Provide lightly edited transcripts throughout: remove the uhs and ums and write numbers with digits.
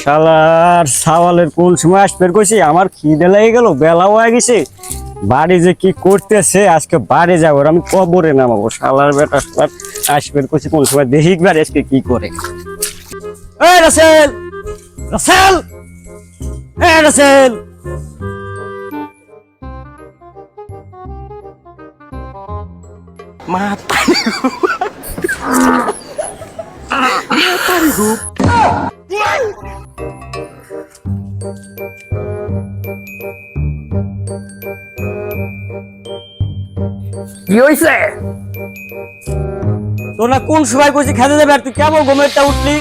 শালার সাওয়ালের কোন সময় আসবে কইছি আমার খিদে লেগে গেল, বেলা হয়ে গেছে। বাড়ি যে কি করতেছে, আজকে বাড়ি যাবো, আমি কবরে নামাবো। শালার বেটা শালার আসবে কইছি কোন সময়, দেখি একবার আজকে কি করে। এই রাসেল, রাসেল, এই রাসেল। কি হইছে? তোরা কোন সময় কইছি খেতে যাবে, আর তুই কেমন ঘুমেরটা উঠলি?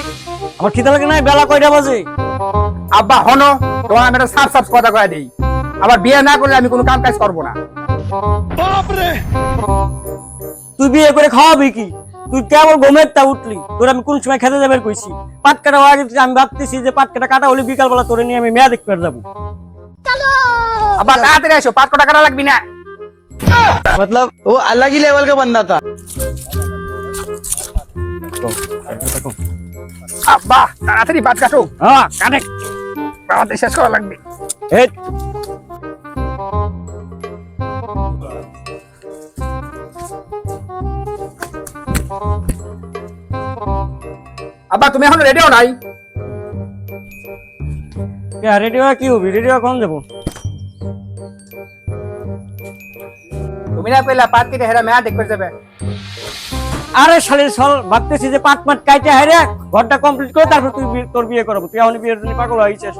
আমার খিদে লাগে নাই, বেলা কয়টা বাজে? আব্বা হনো, তোমার আমি একটা সাফ সাফ কথা কয়ে দিই, আবার বিয়ে না করলে আমি কোনো কাম কাজ করবো না। তুই বিয়ে করে খাওয়াবি কি? তুই কেমন ঘুমেরটা উঠলি? তোর আমি কোন সময় খেতে যাবে কইছি? পাট কাটা হয়ে গেছে, আমি ভাবতেছি যে পাট কাটা কাটা হলে বিকাল বেলা তোরে নিয়ে আমি মেয়া দেখতে যাবো। আব্বা তাড়াতাড়ি আসো, 5 টাকা লাগবি না। मतलब वो अलग ही लेवल का बंदा था। আব্বা তাড়াতাড়ি ভাত কাটো। হ্যাঁ কাটে। আমাদের শেষ করা লাগবে। এই আব্বা তুমি এখন রেডিও নাই? রেডিও কি হবি? রেডিও কোন যাবো? তুমি না পেলা পাত কেটে হেরা মেয়া দেখবে যাবে। আরে শালির সল, ভাবতেছি যে পাট মাট কাইটে হাইরে ঘরটা কমপ্লিট করে তারপর তুই তোর বিয়ে করাবো। তুই এখন বিয়ের জন্য পাগল হয়েছিস।